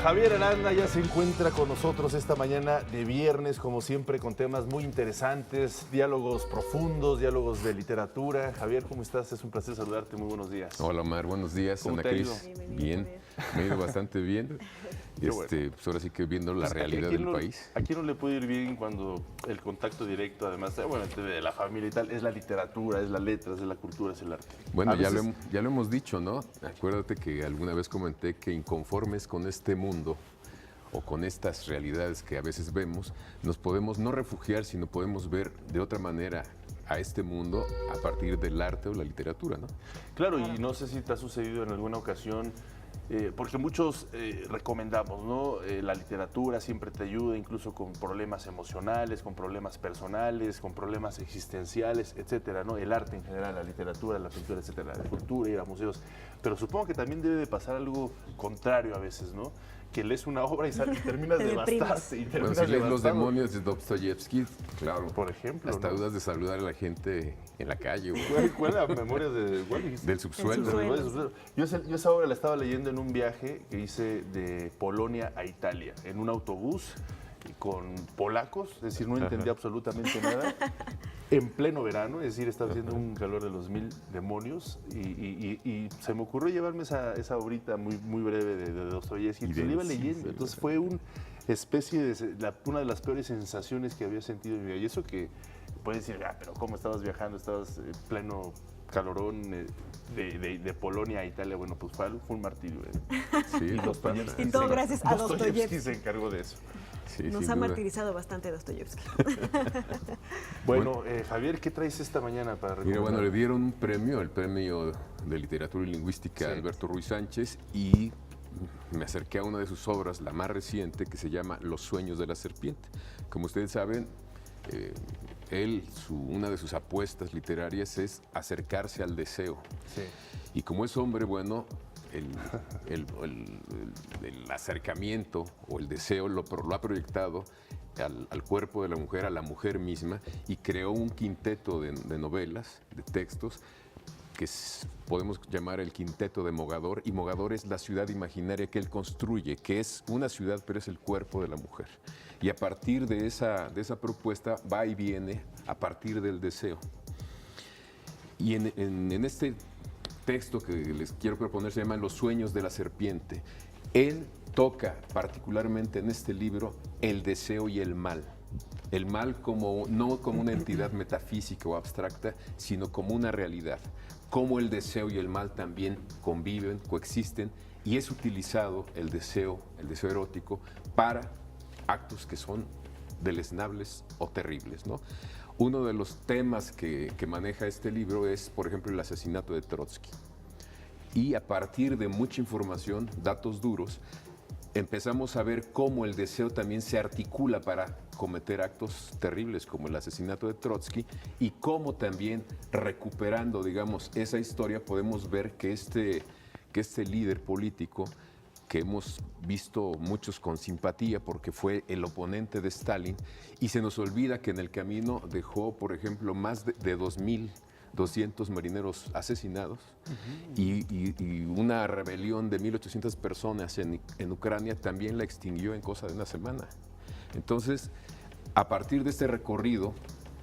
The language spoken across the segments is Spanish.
Javier Aranda ya se encuentra con nosotros esta mañana de viernes, como siempre, con temas muy interesantes, diálogos profundos, diálogos de literatura. Javier, ¿cómo estás? Es un placer saludarte. Muy buenos días. Hola, Omar. Buenos días. ¿Cómo Ana te ha Cris. ido? Bien. Me ha ido bastante bien. Bueno. Pues ahora sí que viendo la realidad del país. ¿A quién no le puede ir bien cuando el contacto directo, además de la familia y tal, es la literatura, es la letra, es la cultura, es el arte? Bueno, A veces- ya lo hemos dicho, ¿no? Acuérdate que alguna vez comenté que inconformes con este mundo o con estas realidades que a veces vemos, nos podemos no refugiar, sino podemos ver de otra manera a este mundo a partir del arte o la literatura, ¿no? Claro, y no sé si te ha sucedido en alguna ocasión, porque muchos recomendamos, ¿no? La literatura siempre te ayuda, incluso con problemas emocionales, con problemas personales, con problemas existenciales, etcétera, ¿no? El arte en general, la literatura, la pintura, etcétera, la cultura, ir a museos. Pero supongo que también debe de pasar algo contrario a veces, ¿no? Que lees una obra y terminas Te de deprimes. bastarte. Bueno, si lees Los demonios de Dostoyevsky, claro. Por ejemplo, Hasta ¿no? dudas de saludar a la gente en la calle. ¿Cuál era Memorias de... ¿cuál dijiste? Del subsuelo. subsuelo. Yo esa obra la estaba leyendo en un viaje que hice de Polonia a Italia, en un autobús con polacos, es decir, no entendía absolutamente nada, en pleno verano, es decir, estaba haciendo un calor de los 1000 demonios y se me ocurrió llevarme esa obrita muy breve de Dostoyevsky, Y entonces la iba sí, leyendo, sí, entonces fue una especie de una de las peores sensaciones que había sentido en mi vida, y eso que puedes decir, pero ¿cómo estabas viajando? Estabas en pleno calorón de Polonia a Italia. Bueno, pues fue un martirio. Sí, Y eso pasa. Y todo gracias a Dostoyevsky. se encargó de eso. Sí, Nos sin ha duda. martirizado bastante Dostoyevsky. Bueno, Javier, ¿qué traes esta mañana para recomendar? Mira, bueno, le dieron un premio, el premio de literatura y lingüística a Sí. Alberto Ruiz Sánchez, y me acerqué a una de sus obras, la más reciente, que se llama Los sueños de la serpiente. Como ustedes saben, una de sus apuestas literarias es acercarse al deseo. Sí. Y como es hombre, bueno, el acercamiento o el deseo lo ha proyectado al cuerpo de la mujer, a la mujer misma, y creó un quinteto de novelas, de textos, que podemos llamar el quinteto de Mogador, y Mogador es la ciudad imaginaria que él construye, que es una ciudad, pero es el cuerpo de la mujer. Y a partir de esa propuesta va y viene a partir del deseo. Y en este texto que les quiero proponer se llama Los sueños de la serpiente. Él toca particularmente en este libro el deseo y el mal. El mal no como una entidad metafísica o abstracta, sino como una realidad. Cómo el deseo y el mal también conviven, coexisten, y es utilizado el deseo erótico para actos que son deleznables o terribles, ¿no? Uno de los temas que maneja este libro es, por ejemplo, el asesinato de Trotsky. Y a partir de mucha información, datos duros, empezamos a ver cómo el deseo también se articula para cometer actos terribles como el asesinato de Trotsky, y cómo también recuperando, digamos, esa historia podemos ver que este líder político, que hemos visto muchos con simpatía porque fue el oponente de Stalin, y se nos olvida que en el camino dejó, por ejemplo, más de 2.200 marineros asesinados, y una rebelión de 1.800 personas en Ucrania también la extinguió en cosa de una semana. Entonces, a partir de este recorrido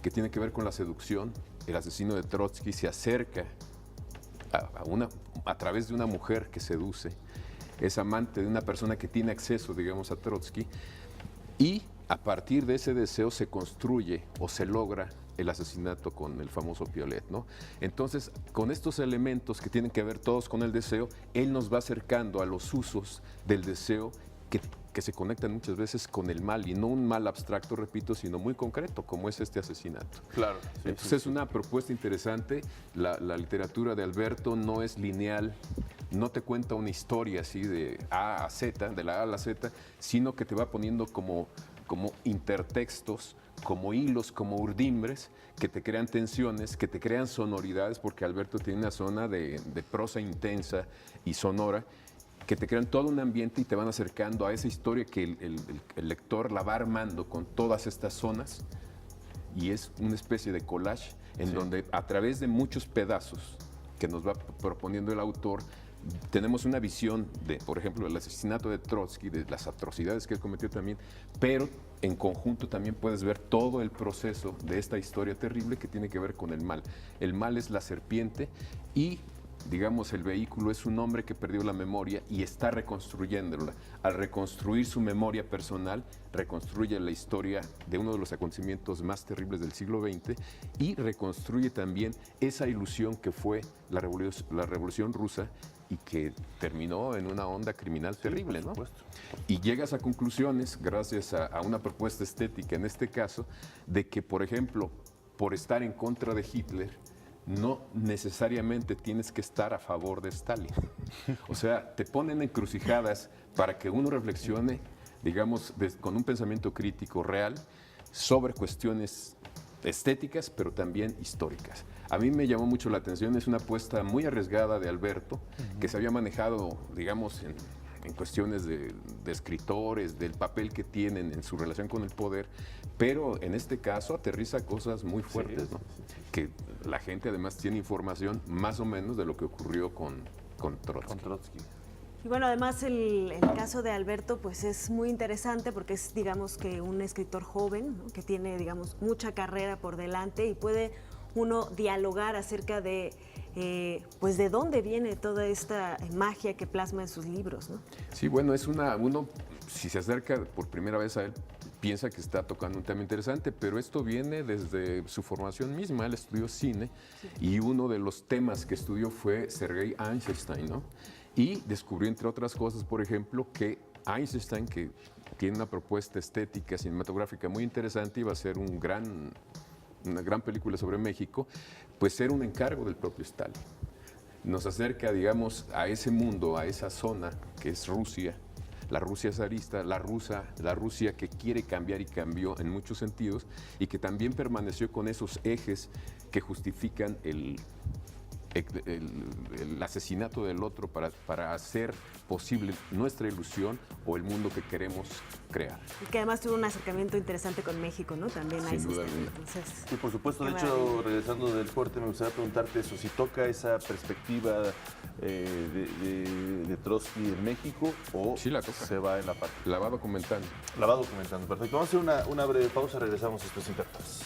que tiene que ver con la seducción, el asesino de Trotsky se acerca a través de una mujer que seduce, es amante de una persona que tiene acceso, digamos, a Trotsky, y a partir de ese deseo se construye o se logra el asesinato con el famoso Piolet, ¿no? Entonces, con estos elementos que tienen que ver todos con el deseo, él nos va acercando a los usos del deseo que se conectan muchas veces con el mal, y no un mal abstracto, repito, sino muy concreto, como es este asesinato. Claro. Sí, Entonces sí, es una propuesta interesante. La literatura de Alberto no es lineal, no te cuenta una historia así de A a Z, de la A a la Z, sino que te va poniendo como intertextos, como hilos, como urdimbres, que te crean tensiones, que te crean sonoridades, porque Alberto tiene una zona de prosa intensa y sonora, que te crean todo un ambiente y te van acercando a esa historia que el lector la va armando con todas estas zonas, y es una especie de collage en donde a través de muchos pedazos que nos va proponiendo el autor tenemos una visión de, por ejemplo, el asesinato de Trotsky, de las atrocidades que él cometió también, pero en conjunto también puedes ver todo el proceso de esta historia terrible que tiene que ver con el mal. El mal es la serpiente y, digamos, el vehículo es un hombre que perdió la memoria y está reconstruyéndola. Al reconstruir su memoria personal, reconstruye la historia de uno de los acontecimientos más terribles del siglo XX y reconstruye también esa ilusión que fue la Revolución Rusa y que terminó en una onda criminal terrible, ¿no? Y llegas a conclusiones, gracias a una propuesta estética, en este caso, de que, por ejemplo, por estar en contra de Hitler, no necesariamente tienes que estar a favor de Stalin. O sea, te ponen encrucijadas para que uno reflexione, digamos, con un pensamiento crítico real sobre cuestiones estéticas, pero también históricas. A mí me llamó mucho la atención, es una apuesta muy arriesgada de Alberto, que se había manejado, digamos, en cuestiones de escritores, del papel que tienen en su relación con el poder, pero en este caso aterriza cosas muy fuertes, ¿no? Que la gente además tiene información más o menos de lo que ocurrió con Trotsky. Y bueno, además el caso de Alberto pues es muy interesante porque es, digamos, que un escritor joven, ¿no? Que tiene, digamos, mucha carrera por delante y puede uno dialogar acerca de pues de dónde viene toda esta magia que plasma en sus libros, ¿no? Sí, bueno, uno si se acerca por primera vez a él, piensa que está tocando un tema interesante, pero esto viene desde su formación misma. Él estudió cine y uno de los temas que estudió fue Sergei Eisenstein, ¿no? Y descubrió, entre otras cosas, por ejemplo, que Eisenstein, que tiene una propuesta estética cinematográfica muy interesante, iba a ser una gran película sobre México, pues era un encargo del propio Stalin. Nos acerca, digamos, a ese mundo, a esa zona que es Rusia, la Rusia zarista, la Rusia que quiere cambiar y cambió en muchos sentidos y que también permaneció con esos ejes que justifican el asesinato del otro para hacer posible nuestra ilusión o el mundo que queremos crear. Y que además tuvo un acercamiento interesante con México, ¿no? También Sin duda alguna. Sí, por supuesto. De hecho, maravilla. regresando del corte, me gustaría preguntarte eso, si toca esa perspectiva de Trotsky en México o Sí, la toca. se va en la parte. La va documentando. La va documentando. Perfecto. Vamos a hacer una breve pausa, regresamos a estos interfaces.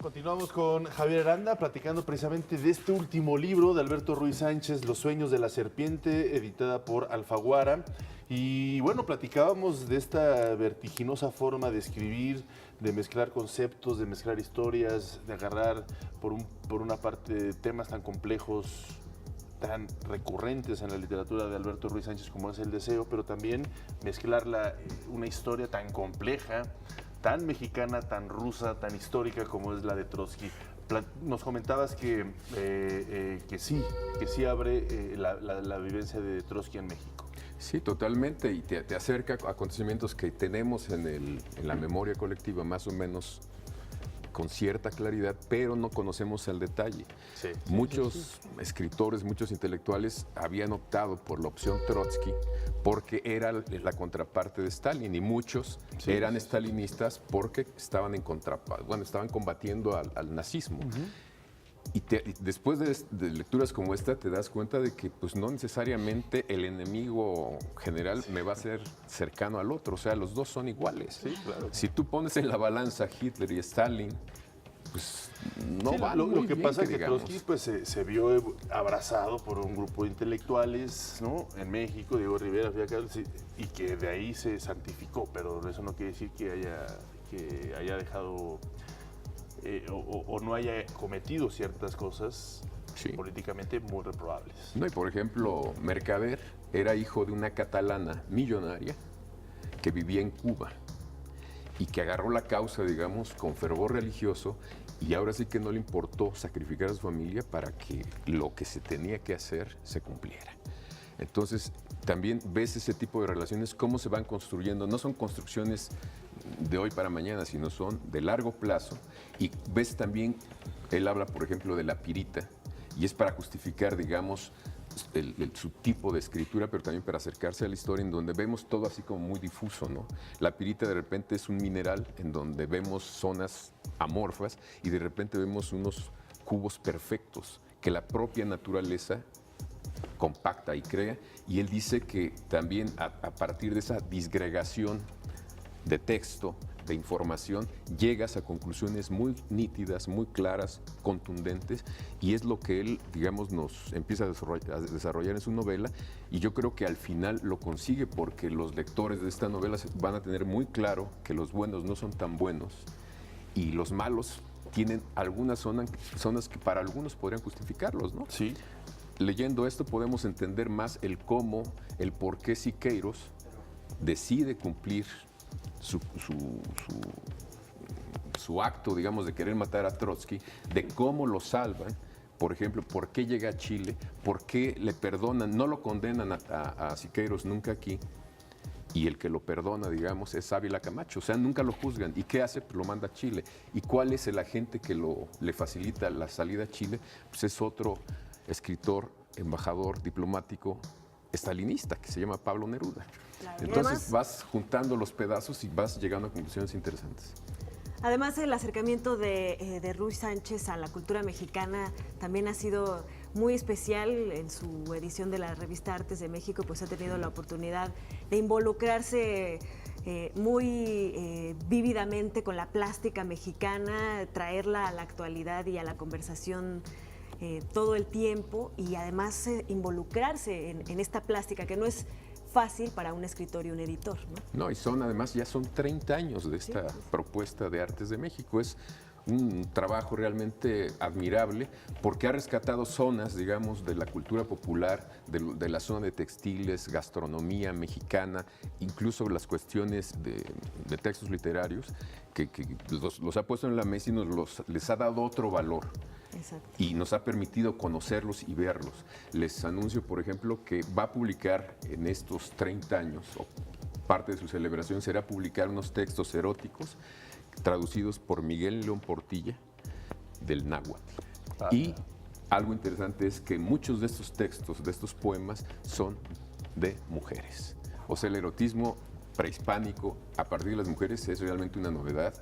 Continuamos con Javier Aranda platicando precisamente de este último libro de Alberto Ruiz Sánchez, Los sueños de la serpiente, editada por Alfaguara. Y bueno, platicábamos de esta vertiginosa forma de escribir, de mezclar conceptos, de mezclar historias, de agarrar por una parte temas tan complejos, tan recurrentes en la literatura de Alberto Ruiz Sánchez como es el deseo, pero también mezclar una historia tan compleja, tan mexicana, tan rusa, tan histórica como es la de Trotsky. Nos comentabas que sí abre la vivencia de Trotsky en México. Sí, totalmente, y te acerca a acontecimientos que tenemos en la memoria colectiva más o menos con cierta claridad, pero no conocemos el detalle. Muchos escritores, muchos intelectuales habían optado por la opción Trotsky porque era la contraparte de Stalin, y muchos eran stalinistas porque estaban estaban combatiendo al nazismo. Y después de lecturas como esta te das cuenta de que pues no necesariamente el enemigo general me va a ser cercano al otro, o sea, los dos son iguales. Sí, claro. Si tú pones en la balanza Hitler y Stalin, pues no va Lo muy que bien, pasa es que digamos. Trotsky pues, se vio abrazado por un grupo de intelectuales, ¿no? En México, Diego Rivera, y que de ahí se santificó, pero eso no quiere decir que haya dejado o no haya cometido ciertas cosas políticamente muy reprobables. No, y por ejemplo, Mercader era hijo de una catalana millonaria que vivía en Cuba y que agarró la causa, digamos, con fervor religioso, y ahora sí que no le importó sacrificar a su familia para que lo que se tenía que hacer se cumpliera. Entonces, también ves ese tipo de relaciones, cómo se van construyendo. No son construcciones de hoy para mañana, sino son de largo plazo. Y ves también, él habla, por ejemplo, de la pirita, y es para justificar, digamos, su tipo de escritura, pero también para acercarse a la historia, en donde vemos todo así como muy difuso, ¿no? La pirita de repente es un mineral en donde vemos zonas amorfas y de repente vemos unos cubos perfectos que la propia naturaleza compacta y crea, y él dice que también a partir de esa disgregación de texto, de información, llegas a conclusiones muy nítidas, muy claras, contundentes, y es lo que él, digamos, nos empieza a desarrollar en su novela, y yo creo que al final lo consigue porque los lectores de esta novela van a tener muy claro que los buenos no son tan buenos y los malos tienen algunas zonas que para algunos podrían justificarlos, ¿no? Sí. Leyendo esto podemos entender más el cómo, el por qué Siqueiros decide cumplir su acto, digamos, de querer matar a Trotsky, de cómo lo salvan, por ejemplo, por qué llega a Chile, por qué le perdonan, no lo condenan a Siqueiros nunca aquí, y el que lo perdona, digamos, es Ávila Camacho, o sea, nunca lo juzgan. ¿Y qué hace? Pues lo manda a Chile. ¿Y cuál es el agente que le facilita la salida a Chile? Pues es otro escritor, embajador, diplomático, estalinista, que se llama Pablo Neruda. Claro. Entonces Además, vas juntando los pedazos y vas llegando a conclusiones interesantes. Además, el acercamiento de Ruy Sánchez a la cultura mexicana también ha sido muy especial. En su edición de la revista Artes de México, pues ha tenido la oportunidad de involucrarse muy vívidamente con la plástica mexicana, traerla a la actualidad y a la conversación todo el tiempo, y además involucrarse en esta plástica que no es fácil para un escritor y un editor, ¿no? No, y además ya son 30 años de esta propuesta de Artes de México. Es un trabajo realmente admirable porque ha rescatado zonas, digamos, de la cultura popular, de la zona de textiles, gastronomía mexicana, incluso las cuestiones de textos literarios, que los ha puesto en la mesa y les ha dado otro valor. Exacto. Y nos ha permitido conocerlos y verlos. Les anuncio, por ejemplo, que va a publicar en estos 30 años, o parte de su celebración será publicar unos textos eróticos traducidos por Miguel León Portilla del náhuatl. Y algo interesante es que muchos de estos textos, de estos poemas, son de mujeres. O sea, el erotismo prehispánico a partir de las mujeres es realmente una novedad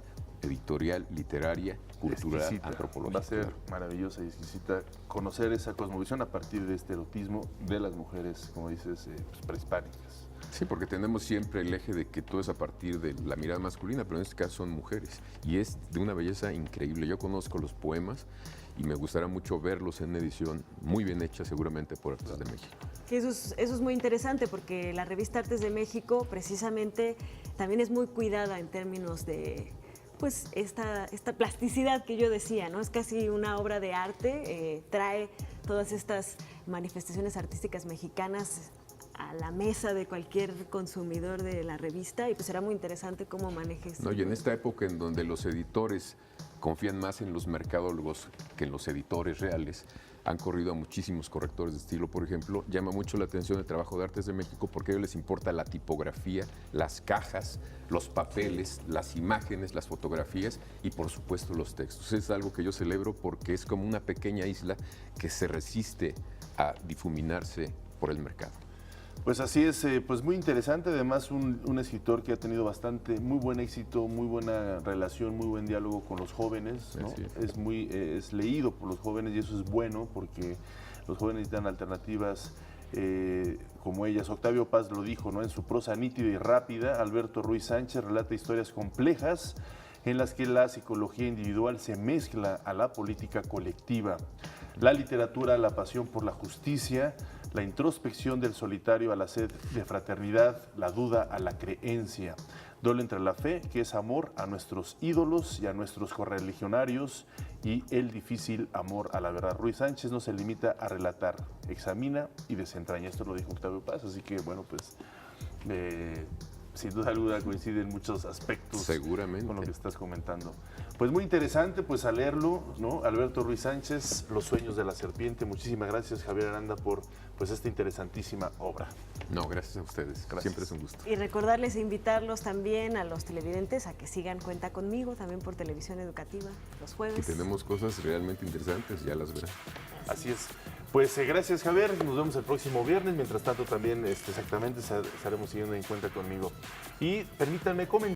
editorial, literaria, cultural, Exquisita. antropológica. Va a ser maravillosa y exquisita conocer esa cosmovisión a partir de este erotismo de las mujeres, como dices, pues, prehispánicas. Sí, porque tenemos siempre el eje de que todo es a partir de la mirada masculina, pero en este caso son mujeres. Y es de una belleza increíble. Yo conozco los poemas y me gustaría mucho verlos en una edición muy bien hecha, seguramente por Artes de México. Eso es muy interesante porque la revista Artes de México precisamente también es muy cuidada en términos de pues esta plasticidad que yo decía, ¿no? Es casi una obra de arte, trae todas estas manifestaciones artísticas mexicanas a la mesa de cualquier consumidor de la revista, y pues será muy interesante cómo manejes. No, y en esta época en donde los editores confían más en los mercadólogos que en los editores reales, han corrido a muchísimos correctores de estilo, por ejemplo. Llama mucho la atención el trabajo de Artes de México porque a ellos les importa la tipografía, las cajas, los papeles, las imágenes, las fotografías y por supuesto los textos. Es algo que yo celebro porque es como una pequeña isla que se resiste a difuminarse por el mercado. Pues así es, pues muy interesante, además un escritor que ha tenido muy buen éxito, muy buena relación, muy buen diálogo con los jóvenes, ¿no? Es leído por los jóvenes y eso es bueno porque los jóvenes necesitan alternativas como ellas. Octavio Paz lo dijo, ¿no? En su prosa nítida y rápida, Alberto Ruy Sánchez relata historias complejas en las que la psicología individual se mezcla a la política colectiva, la literatura a la pasión por la justicia, la introspección del solitario a la sed de fraternidad, la duda a la creencia, doble entre la fe, que es amor a nuestros ídolos y a nuestros correligionarios, y el difícil amor a la verdad. Ruy Sánchez no se limita a relatar, examina y desentraña. Esto lo dijo Octavio Paz, así que bueno, pues sin duda alguna coinciden muchos aspectos. Seguramente. Con lo que estás comentando. Pues muy interesante, pues a leerlo, ¿no? Alberto Ruy Sánchez, Los sueños de la serpiente. Muchísimas gracias, Javier Aranda, por pues esta interesantísima obra. No, gracias a ustedes. Gracias. Siempre es un gusto. Y recordarles e invitarlos también a los televidentes a que sigan Cuenta Conmigo, también por Televisión Educativa, los jueves. Que tenemos cosas realmente interesantes, ya las verán. Así es. Pues gracias, Javier. Nos vemos el próximo viernes. Mientras tanto, también exactamente estaremos siguiendo en cuenta conmigo. Y permítanme comentar.